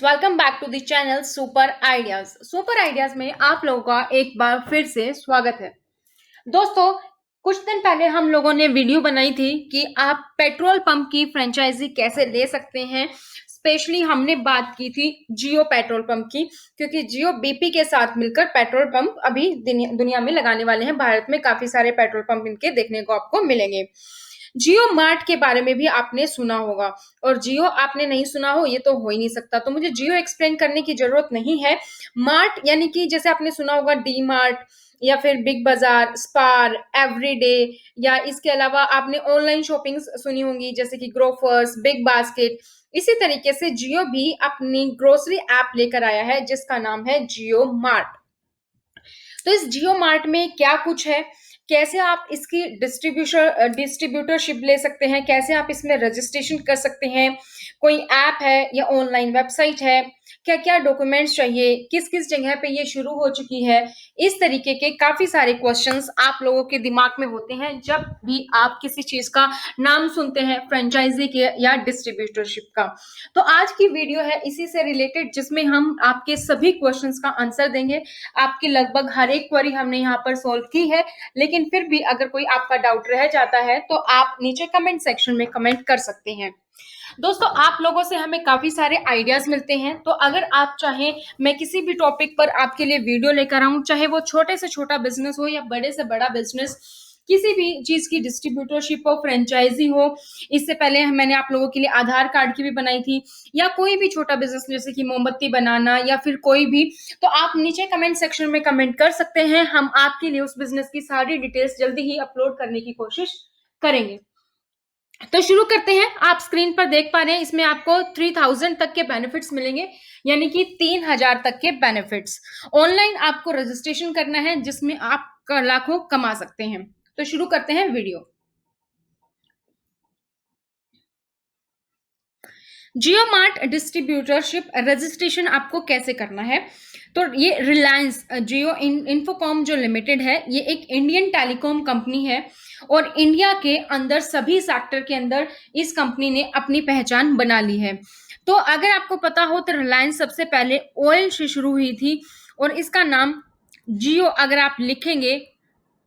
Friends, welcome back to the channel super ideas. Super ideas में आप लोगों का एक बार फिर से स्वागत है। दोस्तों, कुछ दिन पहले हम लोगों ने वीडियो बनाई थी कि आप पेट्रोल पंप की फ्रेंचाइजी कैसे ले सकते हैं। स्पेशली हमने बात की थी जियो पेट्रोल पंप की, क्योंकि जियो बीपी के साथ मिलकर पेट्रोल पंप अभी दुनिया में लगाने वाले हैं। भारत में काफी सारे पेट्रोल पंप इनके देखने को आपको मिलेंगे। जियो मार्ट के बारे में भी आपने सुना होगा, और जियो आपने नहीं सुना हो ये तो हो ही नहीं सकता, तो मुझे जियो एक्सप्लेन करने की जरूरत नहीं है। मार्ट यानी कि जैसे आपने सुना होगा डी मार्ट या फिर बिग बाजार, स्पार, एवरीडे, या इसके अलावा आपने ऑनलाइन शॉपिंग सुनी होंगी जैसे कि ग्रोफर्स, बिग बास्केट। इसी तरीके से जियो भी अपनी ग्रोसरी ऐप लेकर आया है जिसका नाम है जियो मार्ट। तो इस जियो मार्ट में क्या कुछ है, कैसे आप इसकी डिस्ट्रीब्यूटरशिप ले सकते हैं, कैसे आप इसमें रजिस्ट्रेशन कर सकते हैं, कोई ऐप है या ऑनलाइन वेबसाइट है, क्या क्या डॉक्यूमेंट्स चाहिए, किस किस जगह पे ये शुरू हो चुकी है। इस तरीके के काफी सारे क्वेश्चंस आप लोगों के दिमाग में होते हैं जब भी आप किसी चीज का नाम सुनते हैं, फ्रेंचाइजी के या डिस्ट्रीब्यूटरशिप का। तो आज की वीडियो है इसी से रिलेटेड, जिसमें हम आपके सभी क्वेश्चंस का आंसर देंगे। आपकी लगभग हर एक क्वेरी हमने यहाँ पर सोल्व की है, लेकिन फिर भी अगर कोई आपका डाउट रह जाता है तो आप नीचे कमेंट सेक्शन में कमेंट कर सकते हैं। दोस्तों, आप लोगों से हमें काफी सारे आइडियाज मिलते हैं, तो अगर आप चाहें मैं किसी भी टॉपिक पर आपके लिए वीडियो लेकर आऊं, चाहे वो छोटे से छोटा बिजनेस हो या बड़े से बड़ा बिजनेस, किसी भी चीज की डिस्ट्रीब्यूटरशिप हो, फ्रेंचाइजी हो। इससे पहले मैंने आप लोगों के लिए आधार कार्ड की भी बनाई थी, या कोई भी छोटा बिजनेस जैसे कि मोमबत्ती बनाना या फिर कोई भी, तो आप नीचे कमेंट सेक्शन में कमेंट कर सकते हैं। हम आपके लिए उस बिजनेस की सारी डिटेल्स जल्दी ही अपलोड करने की कोशिश करेंगे। तो शुरू करते हैं। आप स्क्रीन पर देख पा रहे हैं, इसमें आपको 3000 तक के बेनिफिट्स मिलेंगे, यानी कि 3000 तक के बेनिफिट्स। ऑनलाइन आपको रजिस्ट्रेशन करना है जिसमें आप लाखों कमा सकते हैं। तो शुरू करते हैं वीडियो। जियो मार्ट डिस्ट्रीब्यूटरशिप रजिस्ट्रेशन आपको कैसे करना है, तो ये रिलायंस जियो इन्फोकॉम जो लिमिटेड है, ये एक इंडियन टेलीकॉम कंपनी है, और इंडिया के अंदर सभी सेक्टर के अंदर इस कंपनी ने अपनी पहचान बना ली है। तो अगर आपको पता हो तो रिलायंस सबसे पहले ऑयल से शुरू हुई थी, और इसका नाम जियो अगर आप लिखेंगे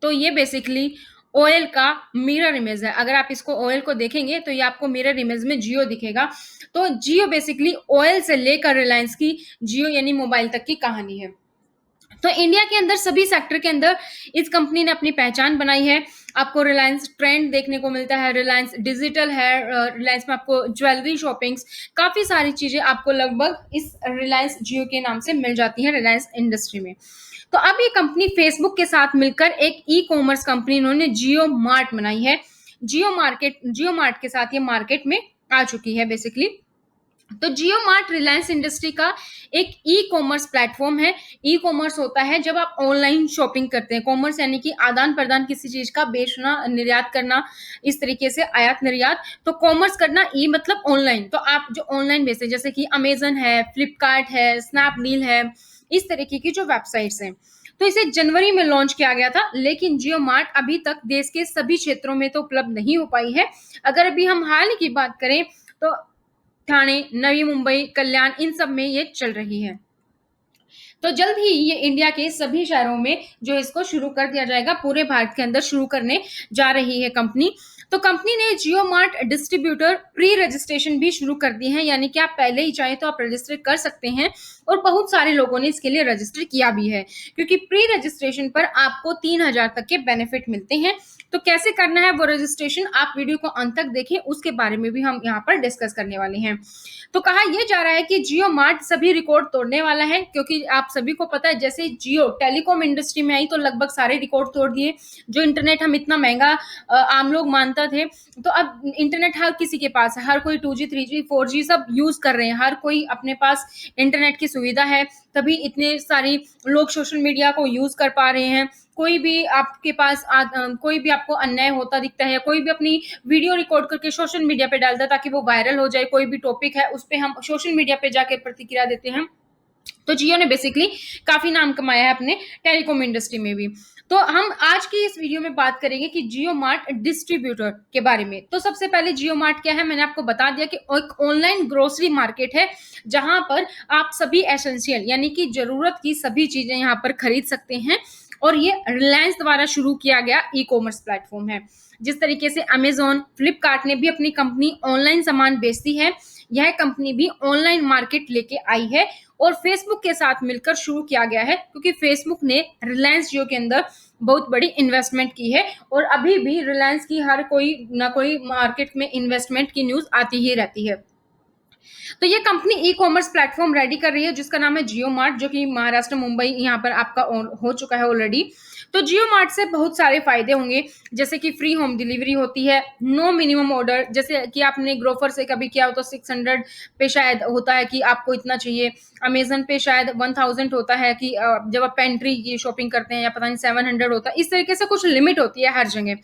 तो ये बेसिकली ऑयल का मिरर इमेज है। अगर आप इसको ऑयल को देखेंगे तो ये आपको मिरर इमेज में जियो दिखेगा। तो जियो बेसिकली ऑयल से लेकर रिलायंस की जियो यानी मोबाइल तक की कहानी है। तो इंडिया के अंदर सभी सेक्टर के अंदर इस कंपनी ने अपनी पहचान बनाई है। आपको रिलायंस ट्रेंड देखने को मिलता है, रिलायंस डिजिटल है, रिलायंस में आपको ज्वेलरी शॉपिंग्स, काफी सारी चीजें आपको लगभग इस रिलायंस जियो के नाम से मिल जाती हैं रिलायंस इंडस्ट्री में। तो अब ये कंपनी फेसबुक के साथ मिलकर एक ई कॉमर्स कंपनी इन्होंने जियो मार्ट बनाई है। जियो मार्ट के साथ ये मार्केट में आ चुकी है बेसिकली। तो जियो मार्ट रिलायंस इंडस्ट्री का एक ई कॉमर्स प्लेटफॉर्म है। ई कॉमर्स होता है जब आप ऑनलाइन शॉपिंग करते हैं। कॉमर्स यानी कि आदान प्रदान, किसी चीज का बेचना, निर्यात करना, इस तरीके से आयात निर्यात। तो कॉमर्स करना, ई मतलब ऑनलाइन। तो आप जो ऑनलाइन बेचते हैं जैसे कि अमेजन है, फ्लिपकार्ट है, स्नैपडील है, इस तरीके की जो वेबसाइट्स हैं। तो इसे जनवरी में लॉन्च किया गया था, लेकिन जियो मार्ट अभी तक देश के सभी क्षेत्रों में तो उपलब्ध नहीं हो पाई है। अगर अभी हम हाल ही की बात करें तो ठाणे, नवी मुंबई, कल्याण, इन सब में ये चल रही है। तो जल्द ही ये इंडिया के सभी शहरों में जो इसको शुरू कर दिया जाएगा, पूरे भारत के अंदर शुरू करने जा रही है कंपनी। तो कंपनी ने जियो मार्ट डिस्ट्रीब्यूटर प्री रजिस्ट्रेशन भी शुरू कर दी है, यानी कि आप पहले ही चाहे तो आप रजिस्टर कर सकते हैं, और बहुत सारे लोगों ने इसके लिए रजिस्टर किया भी है, क्योंकि प्री रजिस्ट्रेशन पर आपको 3000 तक के बेनिफिट मिलते हैं। तो कैसे करना है वो रजिस्ट्रेशन, आप वीडियो को अंत तक देखें, उसके बारे में भी हम यहाँ पर डिस्कस करने वाले हैं। तो कहा यह जा रहा है कि जियो मार्ट सभी रिकॉर्ड तोड़ने वाला है, क्योंकि आप सभी को पता है जैसे जियो टेलीकॉम इंडस्ट्री में आई तो लगभग सारे रिकॉर्ड तोड़ दिए। जो इंटरनेट हम इतना महंगा आम लोग मानता थे, तो अब इंटरनेट हर किसी के पास है। हर कोई 2G 3G 4G सब यूज कर रहे हैं, हर कोई अपने पास इंटरनेट की सुविधा है, तभी इतने सारी लोग सोशल मीडिया को यूज कर पा रहे हैं। कोई भी आपके पास कोई भी आपको अन्याय होता दिखता है, कोई भी अपनी वीडियो रिकॉर्ड करके सोशल मीडिया पे डालता है ताकि वो वायरल हो जाए। कोई भी टॉपिक है उस पे हम सोशल मीडिया पे जाके प्रतिक्रिया देते हैं। तो जियो ने बेसिकली काफी नाम कमाया है अपने टेलीकॉम इंडस्ट्री में भी। तो हम आज की इस वीडियो में बात करेंगे कि जियो मार्ट डिस्ट्रीब्यूटर के बारे में। तो सबसे पहले जियो मार्ट क्या है, मैंने आपको बता दिया कि एक ऑनलाइन ग्रोसरी मार्केट है, जहां पर आप सभी एसेंशियल यानी कि जरूरत की सभी चीजें यहाँ पर खरीद सकते हैं। और ये रिलायंस द्वारा शुरू किया गया ई कॉमर्स प्लेटफॉर्म है। जिस तरीके से अमेजोन, फ्लिपकार्ट ने भी अपनी कंपनी ऑनलाइन सामान बेचती है, यह कंपनी भी ऑनलाइन मार्केट लेके आई है और फेसबुक के साथ मिलकर शुरू किया गया है, क्योंकि फेसबुक ने रिलायंस जियो के अंदर बहुत बड़ी इन्वेस्टमेंट की है और अभी भी रिलायंस की हर कोई ना कोई मार्केट में इन्वेस्टमेंट की न्यूज आती ही रहती है। तो ये company e commerce platform ready कर रही है जिसका नाम है जियो मार्ट, जो कि महाराष्ट्र मुंबई यहाँ पर आपका हो चुका है ऑलरेडी। तो जियो मार्ट से बहुत सारे फायदे होंगे, जैसे कि फ्री होम डिलीवरी होती है, नो मिनिमम ऑर्डर, जैसे कि आपने ग्रोफर से कभी किया हो तो 600 पे शायद होता है कि आपको इतना चाहिए, अमेजन पे शायद 1000 होता है कि जब आप पेंट्री की शॉपिंग करते हैं, या पता नहीं 700 होता है, इस तरीके से कुछ लिमिट होती है हर जगह।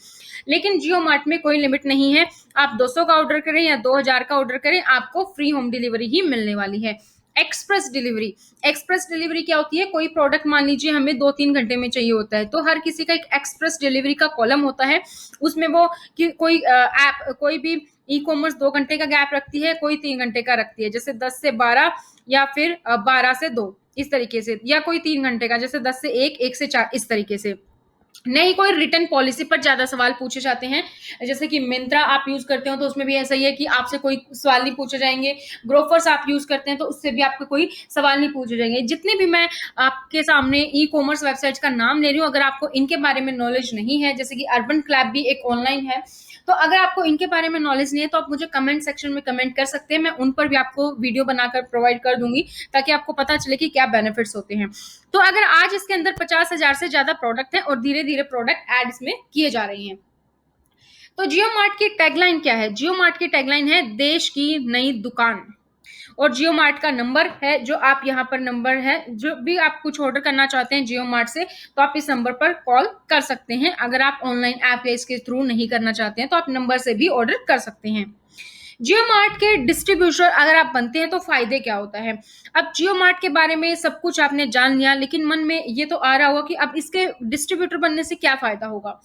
लेकिन जियो मार्ट में कोई लिमिट नहीं है, आप 200 का ऑर्डर करें या 2000 का ऑर्डर करें, आपको फ्री होम डिलीवरी ही मिलने वाली है। एक्सप्रेस डिलीवरी, एक्सप्रेस डिलीवरी क्या होती है, कोई प्रोडक्ट मान लीजिए हमें 2-3 घंटे में चाहिए होता है, तो हर किसी का एक एक्सप्रेस डिलीवरी का कॉलम होता है, उसमें वो कि कोई ऐप कोई भी ई कॉमर्स 2 घंटे का गैप रखती है, कोई 3 घंटे का रखती है, जैसे 10 से 12 या फिर 12 से 2 इस तरीके से, या कोई 3 घंटे का जैसे 10 से 1, 1 से 4 इस तरीके से। नहीं कोई रिटर्न पॉलिसी पर ज्यादा सवाल पूछे जाते हैं, जैसे कि मिंत्रा आप यूज करते हो तो उसमें भी ऐसा ही है कि आपसे कोई सवाल नहीं पूछे जाएंगे, ग्रोफर्स आप यूज करते हैं तो उससे भी आपको कोई सवाल नहीं पूछे जाएंगे। जितने भी मैं आपके सामने ई कॉमर्स वेबसाइट्स का नाम ले रही हूँ, अगर आपको इनके बारे में नॉलेज नहीं है, जैसे कि अर्बन क्लैब भी एक ऑनलाइन है, तो अगर आपको इनके बारे में नॉलेज नहीं है तो आप मुझे कमेंट सेक्शन में कमेंट कर सकते हैं, मैं उन पर भी आपको वीडियो बनाकर प्रोवाइड कर दूंगी, ताकि आपको पता चले कि क्या बेनिफिट्स होते हैं। तो अगर आज इसके अंदर 50,000 से ज्यादा प्रोडक्ट है और धीरे धीरे प्रोडक्ट एड इसमें किए जा रहे हैं। तो जियो मार्ट की टैगलाइन क्या है, जियो मार्ट की टैगलाइन है देश की नई दुकान। और जियो मार्ट का नंबर है, जो आप यहाँ पर नंबर है, जो भी आप कुछ ऑर्डर करना चाहते हैं जियो मार्ट से, तो आप इस नंबर पर कॉल कर सकते हैं। अगर आप ऑनलाइन ऐप या इसके थ्रू नहीं करना चाहते हैं तो आप नंबर से भी ऑर्डर कर सकते हैं। जियो मार्ट के डिस्ट्रीब्यूटर अगर आप बनते हैं तो फायदे क्या होता है। अब जियो मार्ट के बारे में सब कुछ आपने जान लिया, लेकिन मन में ये तो आ रहा होगा कि अब इसके डिस्ट्रीब्यूटर बनने से क्या फायदा होगा।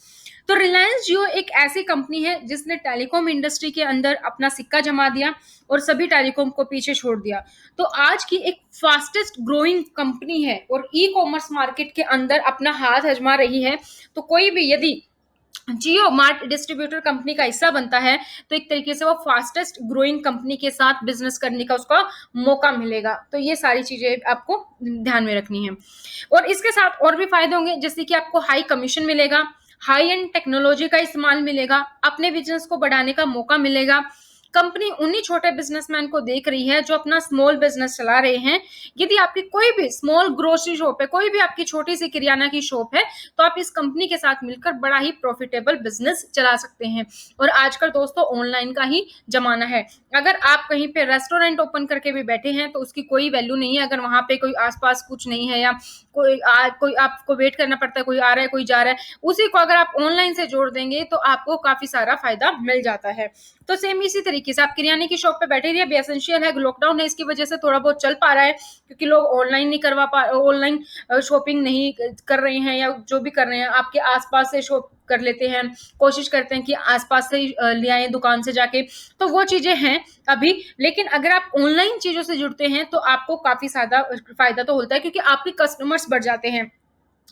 तो रिलायंस जियो एक ऐसी कंपनी है जिसने टेलीकॉम इंडस्ट्री के अंदर अपना सिक्का जमा दिया और सभी टेलीकॉम को पीछे छोड़ दिया। तो आज की एक फास्टेस्ट ग्रोइंग कंपनी है और ई कॉमर्स मार्केट के अंदर अपना हाथ आजमा रही है। तो कोई भी यदि जियो मार्ट डिस्ट्रीब्यूटर कंपनी का हिस्सा बनता है तो एक तरीके से वो फास्टेस्ट ग्रोइंग कंपनी के साथ बिजनेस करने का उसका मौका मिलेगा। तो ये सारी चीजें आपको ध्यान में रखनी है। और इसके साथ और भी फायदे होंगे, जैसे कि आपको हाई कमीशन मिलेगा, हाई एंड टेक्नोलॉजी का इस्तेमाल मिलेगा, अपने बिजनेस को बढ़ाने का मौका मिलेगा। कंपनी उन्हीं छोटे बिजनेसमैन को देख रही है जो अपना स्मॉल बिजनेस चला रहे हैं। यदि आपकी कोई भी स्मॉल ग्रोसरी शॉप है, कोई भी आपकी छोटी सी किराना की शॉप है, तो आप इस कंपनी के साथ मिलकर बड़ा ही प्रॉफिटेबल बिजनेस चला सकते हैं। और आजकल दोस्तों ऑनलाइन का ही जमाना है, अगर आप कहीं पे रेस्टोरेंट ओपन करके भी बैठे हैं तो उसकी कोई वैल्यू नहीं है अगर वहां पे कोई आसपास कुछ नहीं है, या कोई आपको वेट करना पड़ता है, कोई आ रहा है कोई जा रहा है, उसी को अगर आप ऑनलाइन से जोड़ देंगे तो आपको काफी सारा फायदा मिल जाता है। तो सेम इसी तरीके से आप किराने की शॉप पे बैठे रहिए, भी एसेंशियल है, लॉकडाउन है, इसकी वजह से थोड़ा बहुत चल पा रहा है, क्योंकि लोग ऑनलाइन नहीं करवा पा ऑनलाइन शॉपिंग नहीं कर रहे हैं, या जो भी कर रहे हैं आपके आसपास से शॉप कर लेते हैं, कोशिश करते हैं कि आसपास से ले आए दुकान से जाके, तो वो चीजें हैं अभी। लेकिन अगर आप ऑनलाइन चीजों से जुड़ते हैं तो आपको काफी ज्यादा फायदा तो होता है, क्योंकि आपके कस्टमर्स बढ़ जाते हैं।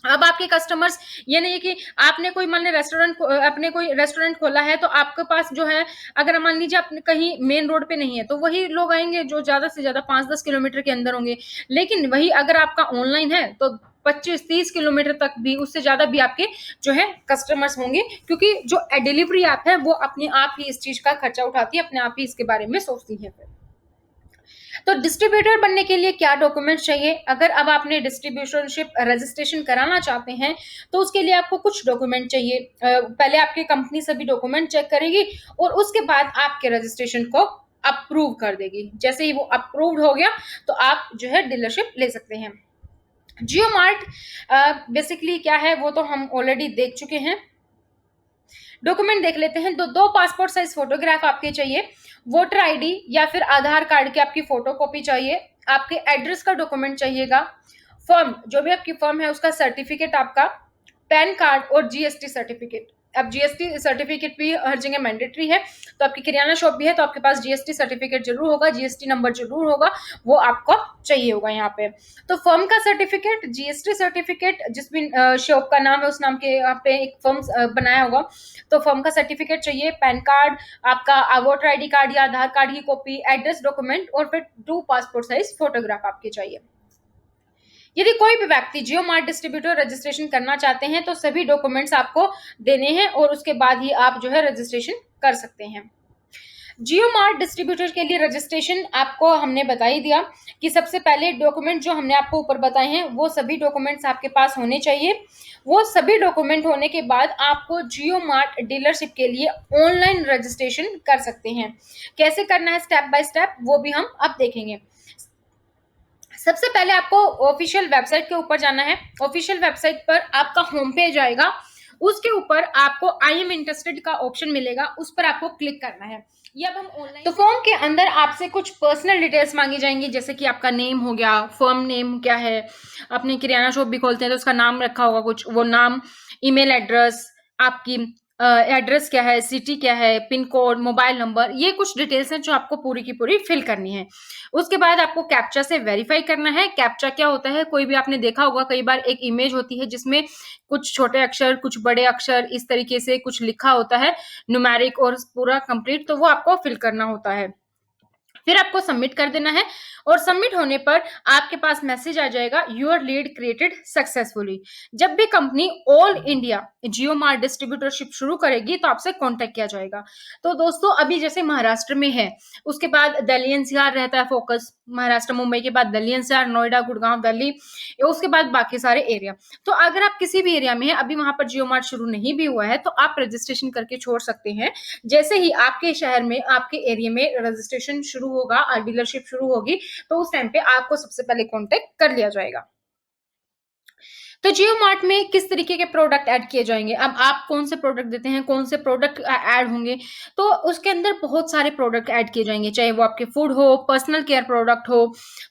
अब आपके कस्टमर्स ये नहीं है कि आपने कोई मान कोई रेस्टोरेंट खोला है, तो आपके पास जो है, अगर मान लीजिए आपने कहीं मेन रोड पे नहीं है, तो वही लोग आएंगे जो ज्यादा से ज्यादा 5-10 किलोमीटर के अंदर होंगे। लेकिन वही अगर आपका ऑनलाइन है तो 25-30 किलोमीटर तक भी, उससे ज्यादा भी आपके जो है कस्टमर्स होंगे, क्योंकि जो डिलीवरी ऐप है वो अपने आप ही इस चीज का खर्चा उठाती है, अपने आप ही इसके बारे में सोचती है। तो डिस्ट्रीब्यूटर बनने के लिए क्या डॉक्यूमेंट्स चाहिए, अगर अब आपने डिस्ट्रीब्यूटरशिप रजिस्ट्रेशन कराना चाहते हैं तो उसके लिए आपको कुछ डॉक्यूमेंट चाहिए। पहले आपकी कंपनी सभी डॉक्यूमेंट चेक करेगी और उसके बाद आपके रजिस्ट्रेशन को अप्रूव कर देगी। जैसे ही वो अप्रूव्ड हो गया तो आप जो है डीलरशिप ले सकते हैं। जियो मार्ट बेसिकली क्या है वो तो हम ऑलरेडी देख चुके हैं। डॉक्यूमेंट देख लेते हैं। दो पासपोर्ट साइज फोटोग्राफ आपके चाहिए, वोटर आईडी या फिर आधार कार्ड की आपकी फोटोकॉपी चाहिए, आपके एड्रेस का डॉक्यूमेंट चाहिएगा, फर्म जो भी आपकी फर्म है उसका सर्टिफिकेट आपका, पैन कार्ड और जीएसटी सर्टिफिकेट। अब जीएसटी सर्टिफिकेट भी हर जगह मैंडेटरी है, तो आपकी किराना शॉप भी है तो आपके पास जीएसटी सर्टिफिकेट जरूर होगा, जीएसटी नंबर जरूर होगा, वो आपको चाहिए होगा यहाँ पे। तो फर्म का सर्टिफिकेट, जीएसटी सर्टिफिकेट, जिस भी शॉप का नाम है उस नाम के यहाँ पे एक फर्म बनाया होगा, तो फर्म का सर्टिफिकेट चाहिए, पैन कार्ड, आपका वोटर आईडी कार्ड या आधार कार्ड की कॉपी, एड्रेस डॉक्यूमेंट और फिर 2 पासपोर्ट साइज फोटोग्राफ आपके चाहिए। यदि कोई भी व्यक्ति जियो मार्ट डिस्ट्रीब्यूटर रजिस्ट्रेशन करना चाहते हैं तो सभी डॉक्यूमेंट्स आपको देने हैं और उसके बाद ही आप जो है रजिस्ट्रेशन कर सकते हैं। जियो मार्ट डिस्ट्रीब्यूटर के लिए रजिस्ट्रेशन आपको हमने बता ही दिया कि सबसे पहले डॉक्यूमेंट जो हमने आपको ऊपर बताए हैं वो सभी डॉक्यूमेंट्स आपके पास होने चाहिए। वो सभी डॉक्यूमेंट होने के बाद आपको जियो मार्ट डीलरशिप के लिए ऑनलाइन रजिस्ट्रेशन कर सकते हैं। कैसे करना है स्टेप बाय स्टेप वो भी हम अब देखेंगे। सबसे पहले आपको ऑफिशियल वेबसाइट के ऊपर जाना है। ऑफिशियल वेबसाइट पर आपका होम पेज आएगा, उसके ऊपर आपको आई एम इंटरेस्टेड का ऑप्शन मिलेगा, उस पर आपको क्लिक करना है। ये अब हम ऑनलाइन, तो फॉर्म के अंदर आपसे कुछ पर्सनल डिटेल्स मांगी जाएंगी, जैसे कि आपका नेम हो गया, फर्म नेम क्या है, अपने किराना शॉप भी खोलते हैं तो उसका नाम रखा होगा कुछ, वो नाम, ईमेल एड्रेस, आपकी एड्रेस क्या है, सिटी क्या है, पिन कोड, मोबाइल नंबर, ये कुछ डिटेल्स हैं जो आपको पूरी की पूरी फिल करनी है। उसके बाद आपको कैप्चा से वेरीफाई करना है। कैप्चा क्या होता है, कोई भी आपने देखा होगा कई बार एक इमेज होती है जिसमें कुछ छोटे अक्षर, कुछ बड़े अक्षर, इस तरीके से कुछ लिखा होता है न्यूमेरिक और पूरा कंप्लीट, तो वो आपको फिल करना होता है। फिर आपको सबमिट कर देना है और सबमिट होने पर आपके पास मैसेज आ जाएगा, योर लीड क्रिएटेड सक्सेसफुली। जब भी कंपनी ऑल इंडिया जियो मार्ट डिस्ट्रीब्यूटरशिप शुरू करेगी तो आपसे कांटेक्ट किया जाएगा। तो दोस्तों अभी जैसे महाराष्ट्र में है, उसके बाद दिल्ली एनसीआर रहता है फोकस, महाराष्ट्र मुंबई के बाद दिल्ली एनसीआर, नोएडा, गुड़गांव, दिल्ली, उसके बाद बाकी सारे एरिया। तो अगर आप किसी भी एरिया में है, अभी वहां पर जियो मार्ट शुरू नहीं भी हुआ है, तो आप रजिस्ट्रेशन करके छोड़ सकते हैं। जैसे ही आपके शहर में, आपके एरिया में रजिस्ट्रेशन शुरू होगा, डीलरशिप शुरू होगी, तो उस टाइम पे आपको सबसे पहले कांटेक्ट कर लिया जाएगा। तो जियो मार्ट में किस तरीके के प्रोडक्ट ऐड किए जाएंगे, अब आप कौन से प्रोडक्ट देते हैं, कौन से प्रोडक्ट ऐड होंगे, तो उसके अंदर बहुत सारे प्रोडक्ट ऐड किए जाएंगे, चाहे वो आपके फूड हो, पर्सनल केयर प्रोडक्ट हो,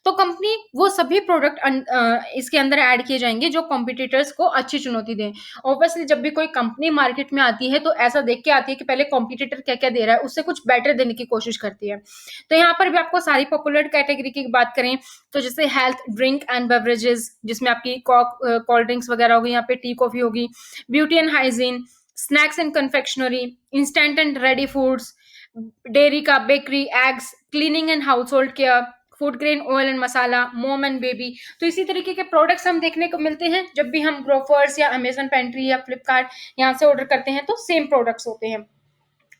तो कंपनी वो सभी प्रोडक्ट इसके अंदर ऐड किए जाएंगे जो कॉम्पिटिटर्स को अच्छी चुनौती दें। ऑब्वियसली जब भी कोई कंपनी मार्केट में आती है तो ऐसा देख के आती है कि पहले कॉम्पिटिटर क्या क्या दे रहा है, उससे कुछ बेटर देने की कोशिश करती है। तो यहाँ पर भी आपको सारी पॉपुलर कैटेगरी की बात करें तो जैसे हेल्थ ड्रिंक एंड बेवरेजेस, जिसमें आपकी कोल्ड ड्रिंक्स वगैरह होगी, यहाँ पे टी कॉफी होगी, beauty and hygiene, snacks and confectionery, instant and ready foods, dairy का, bakery, eggs, cleaning and household care, food grain oil and masala, mom and baby. तो इसी तरीके के प्रोडक्ट्स हम देखने को मिलते हैं जब भी हम ग्रोफर्स या अमेजन पेंट्री या फ्लिपकार्ट यहाँ से ऑर्डर करते हैं, तो सेम प्रोडक्ट्स होते हैं।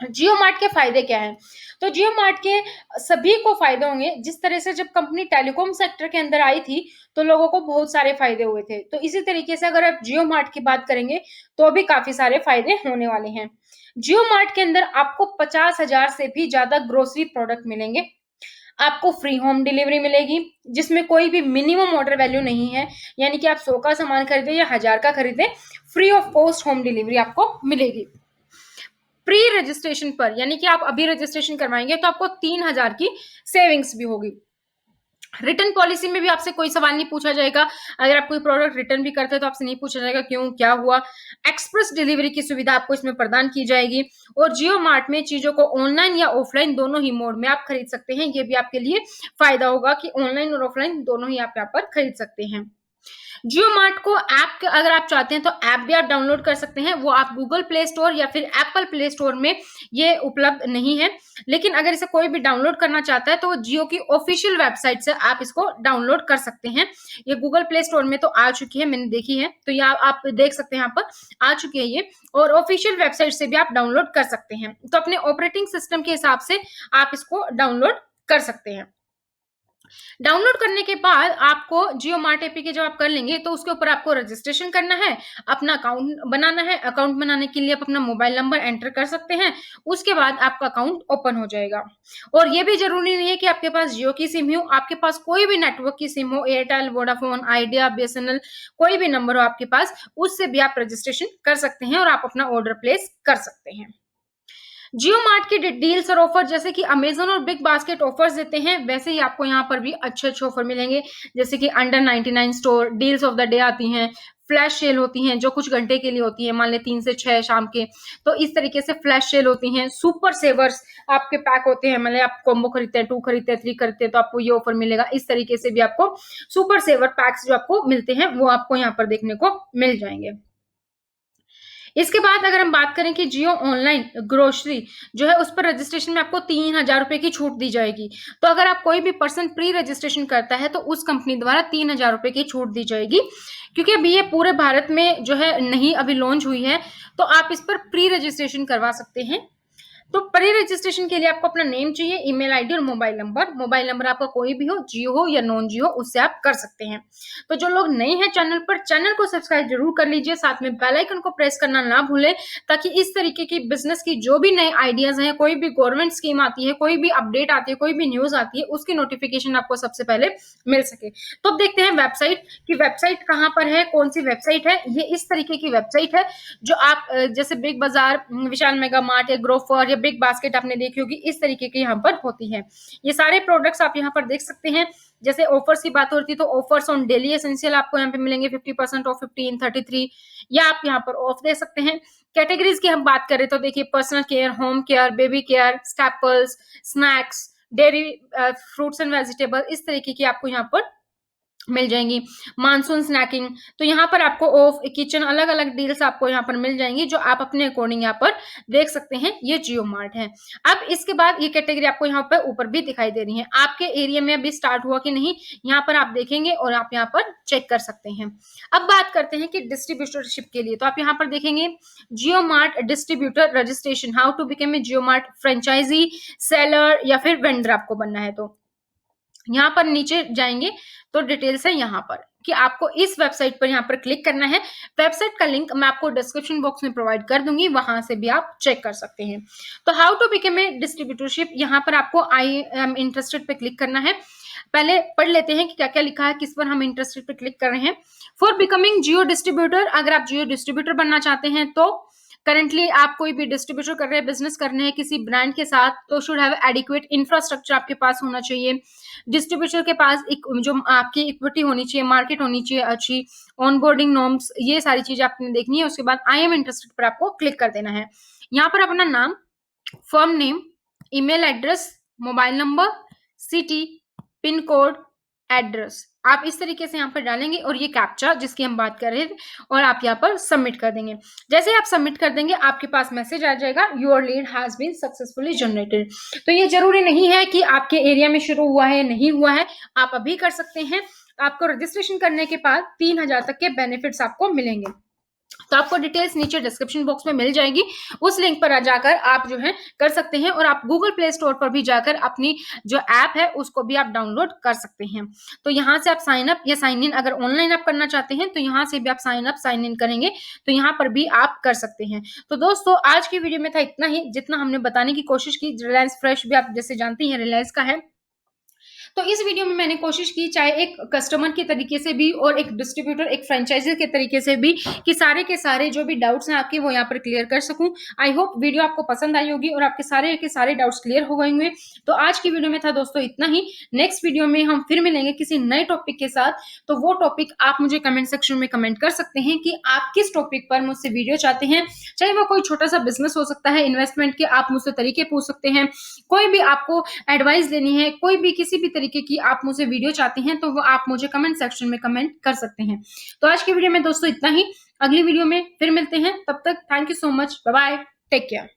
जियो मार्ट के फायदे क्या हैं, तो जियो मार्ट के सभी को फायदे होंगे। जिस तरह से जब कंपनी टेलीकॉम सेक्टर के अंदर आई थी तो लोगों को बहुत सारे फायदे हुए थे, तो इसी तरीके से अगर आप जियो मार्ट की बात करेंगे तो भी काफी सारे फायदे होने वाले हैं। जियो मार्ट के अंदर आपको 50,000 से भी ज्यादा ग्रोसरी प्रोडक्ट मिलेंगे। आपको फ्री होम डिलीवरी मिलेगी जिसमें कोई भी मिनिमम ऑर्डर वैल्यू नहीं है, यानी कि आप 100 का सामान खरीदे या 1000 का खरीदे, free of cost home delivery आपको मिलेगी। प्री रजिस्ट्रेशन पर, यानी कि आप अभी रजिस्ट्रेशन करवाएंगे तो आपको 3000 की सेविंग्स भी होगी। रिटर्न पॉलिसी में भी आपसे कोई सवाल नहीं पूछा जाएगा, अगर आप कोई प्रोडक्ट रिटर्न भी करते हैं तो आपसे नहीं पूछा जाएगा क्यों, क्या हुआ। एक्सप्रेस डिलीवरी की सुविधा आपको इसमें प्रदान की जाएगी और जियो मार्ट में चीजों को ऑनलाइन या ऑफलाइन दोनों ही मोड में आप खरीद सकते हैं। ये भी आपके लिए फायदा होगा कि ऑनलाइन और ऑफलाइन दोनों ही आप यहाँ पर खरीद सकते हैं। जियो मार्ट को ऐप अगर आप चाहते हैं तो ऐप भी आप डाउनलोड कर सकते हैं, वो आप गूगल प्ले स्टोर या फिर एप्पल प्ले स्टोर में ये उपलब्ध नहीं है। लेकिन अगर इसे कोई भी डाउनलोड करना चाहता है तो जियो की ऑफिशियल वेबसाइट से आप इसको डाउनलोड कर सकते हैं। ये गूगल प्ले स्टोर में तो आ चुकी है, मैंने देखी है, तो ये आप देख सकते हैं, यहाँ पर आ चुकी है ये, और ऑफिशियल वेबसाइट से भी आप डाउनलोड कर सकते हैं। तो अपने ऑपरेटिंग सिस्टम के हिसाब से आप इसको डाउनलोड कर सकते हैं। डाउनलोड करने के बाद आपको जियो मार्ट एपीके जब आप कर लेंगे तो उसके ऊपर आपको रजिस्ट्रेशन करना है, अपना अकाउंट बनाना है। अकाउंट बनाने के लिए आप अपना मोबाइल नंबर एंटर कर सकते हैं, उसके बाद आपका अकाउंट ओपन हो जाएगा। और ये भी जरूरी नहीं है कि आपके पास जियो की सिम हो, आपके पास कोई भी नेटवर्क की सिम हो, एयरटेल, वोडाफोन, आइडिया, बीएसएनएल, कोई भी नंबर हो आपके पास, उससे भी आप रजिस्ट्रेशन कर सकते हैं और आप अपना ऑर्डर प्लेस कर सकते हैं। जियो मार्ट की डील्स और ऑफर जैसे कि अमेजन और बिग बास्केट ऑफर्स देते हैं, वैसे ही आपको यहाँ पर भी अच्छे अच्छे ऑफर मिलेंगे, जैसे कि under 99 store, deals of the day आती हैं, फ्लैश सेल होती हैं जो कुछ घंटे के लिए होती है, मान लें 3 से 6 शाम के, तो इस तरीके से फ्लैश सेल होती हैं। सुपर सेवर्स आपके पैक होते हैं, मतलब आप कॉम्बो खरीदते हैं, 2 खरीदते हैं, 3 खरीदते हैं तो आपको ये ऑफर मिलेगा। इस तरीके से भी आपको सुपर सेवर पैक्स जो आपको मिलते हैं वो आपको यहाँ पर देखने को मिल जाएंगे। इसके बाद अगर हम बात करें कि जियो ऑनलाइन ग्रोसरी जो है उस पर रजिस्ट्रेशन में आपको 3000 रुपए की छूट दी जाएगी। तो अगर आप कोई भी पर्सन प्री रजिस्ट्रेशन करता है तो उस कंपनी द्वारा 3000 रुपए की छूट दी जाएगी, क्योंकि अभी ये पूरे भारत में जो है नहीं अभी लॉन्च हुई है, तो आप इस पर प्री रजिस्ट्रेशन करवा सकते हैं। तो प्री रजिस्ट्रेशन के लिए आपको अपना नेम चाहिए, ईमेल आईडी और मोबाइल नंबर। मोबाइल नंबर आपका कोई भी हो, जियो हो या नॉन जियो, उससे आप कर सकते हैं। तो जो लोग नए हैं चैनल पर, चैनल को सब्सक्राइब जरूर कर लीजिए, साथ में बेल आइकन को प्रेस करना ना भूलें, ताकि इस तरीके की बिजनेस की जो भी नए आइडियाज हैं, कोई भी गवर्नमेंट स्कीम आती है, कोई भी अपडेट आती है, कोई भी न्यूज आती है, उसकी नोटिफिकेशन आपको सबसे पहले मिल सके। तो अब देखते हैं वेबसाइट की वेबसाइट कहाँ पर है, कौन सी वेबसाइट है। ये इस तरीके की वेबसाइट है जो आप जैसे बिग बाजार, विशाल मेगा मार्ट या ग्रोफर या बिग बास्केट आपने देखी होगी, इस तरीके की यहाँ पर होती है। ये सारे प्रोडक्ट्स आप यहाँ पर देख सकते हैं। जैसे ऑफर्स की बात होती है तो ऑफर्स ऑन डेली एसेंशियल आपको यहाँ पे मिलेंगे 50% ऑफ, 15, 33, या आप यहाँ पर ऑफ दे सकते हैं। कैटेगरीज की हम बात करें तो देखिए personal care, home care, baby care, staples, snacks, dairy, fruits and vegetable, इस तरीके की आपको यहाँ पर मिल जाएंगी। मानसून स्नैकिंग, तो यहाँ पर आपको ऑफ किचन, अलग अलग डील्स आपको यहाँ पर मिल जाएंगी जो आप अपने अकॉर्डिंग यहाँ पर देख सकते हैं। ये जियो मार्ट है। अब इसके बाद ये कैटेगरी आपको यहाँ पर ऊपर भी दिखाई दे रही है। आपके एरिया में अभी स्टार्ट हुआ कि नहीं, यहाँ पर आप देखेंगे और आप यहाँ पर चेक कर सकते हैं। अब बात करते हैं कि डिस्ट्रीब्यूटरशिप के लिए, तो आप यहाँ पर देखेंगे Jio mart distributor registration, how to become a Jio mart franchisee, seller या फिर वेंडर आपको बनना है। तो यहाँ पर नीचे जाएंगे तो डिटेल्स है यहाँ पर कि आपको इस वेबसाइट पर यहाँ पर क्लिक करना है। वेबसाइट का लिंक मैं आपको डिस्क्रिप्शन बॉक्स में प्रोवाइड कर दूंगी, वहां से भी आप चेक कर सकते हैं। तो how to become a distributorship, यहाँ पर आपको आई एम इंटरेस्टेड पे क्लिक करना है। पहले पढ़ लेते हैं कि क्या क्या लिखा है, किस पर हम इंटरेस्टेड पे क्लिक कर रहे हैं। फॉर बिकमिंग जियो डिस्ट्रीब्यूटर, अगर आप जियो डिस्ट्रीब्यूटर बनना चाहते हैं तो करंटली आप कोई भी डिस्ट्रीब्यूटर कर रहे हैं, बिजनेस करने हैं किसी ब्रांड के साथ, तो शुड हैव एडिक्वेट इंफ्रास्ट्रक्चर आपके पास होना चाहिए। डिस्ट्रीब्यूटर के पास जो आपकी इक्विटी होनी चाहिए, मार्केट होनी चाहिए अच्छी, ऑनबोर्डिंग नॉर्म्स, ये सारी चीजें आपने देखनी है। उसके बाद आई एम इंटरेस्टेड पर आपको क्लिक कर देना है। यहाँ पर अपना नाम, firm name, email address, mobile number, city, pin code, address, आप इस तरीके से यहाँ पर डालेंगे और ये कैप्चा जिसकी हम बात कर रहे थे, और आप यहाँ पर सबमिट कर देंगे। जैसे आप सबमिट कर देंगे आपके पास मैसेज आ जाएगा, your lead has been successfully generated. तो ये जरूरी नहीं है कि आपके एरिया में शुरू हुआ है, नहीं हुआ है, आप अभी कर सकते हैं। आपको रजिस्ट्रेशन करने के बाद 3000 तक के बेनिफिट्स आपको मिलेंगे। तो आपको डिटेल्स नीचे डिस्क्रिप्शन बॉक्स में मिल जाएगी, उस लिंक पर जाकर आप जो है कर सकते हैं, और आप गूगल प्ले स्टोर पर भी जाकर अपनी जो ऐप है उसको भी आप डाउनलोड कर सकते हैं। तो यहाँ से आप साइन अप या साइन इन, अगर ऑनलाइन आप करना चाहते हैं तो यहाँ से भी आप साइन अप साइन इन करेंगे तो यहाँ पर भी आप कर सकते हैं। तो दोस्तों आज की वीडियो में था इतना ही, जितना हमने बताने की कोशिश की। रिलायंस फ्रेश भी आप जैसे जानते हैं रिलायंस का है, तो इस वीडियो में मैंने कोशिश की चाहे एक कस्टमर के तरीके से भी और एक डिस्ट्रीब्यूटर, एक फ्रेंचाइजी के तरीके से भी, कि सारे के सारे जो भी डाउट्स हैं आपके वो यहाँ पर क्लियर कर सकूं। आई होप वीडियो आपको पसंद आई होगी और आपके सारे के सारे डाउट्स क्लियर हो गए होंगे। तो आज की वीडियो में था दोस्तों इतना ही। नेक्स्ट वीडियो में हम फिर मिलेंगे किसी नए टॉपिक के साथ। तो वो टॉपिक आप मुझे कमेंट सेक्शन में कमेंट कर सकते हैं कि आप किस टॉपिक पर मुझसे वीडियो चाहते हैं। चाहे वो कोई छोटा सा बिजनेस हो सकता है, इन्वेस्टमेंट के आप मुझसे तरीके पूछ सकते हैं, कोई भी आपको एडवाइस लेनी है, कोई भी किसी भी तरीके की आप मुझसे वीडियो चाहते हैं, तो वो आप मुझे कमेंट सेक्शन में कमेंट कर सकते हैं। तो आज की वीडियो में दोस्तों इतना ही, अगली वीडियो में फिर मिलते हैं, तब तक thank you so much, bye bye, take care.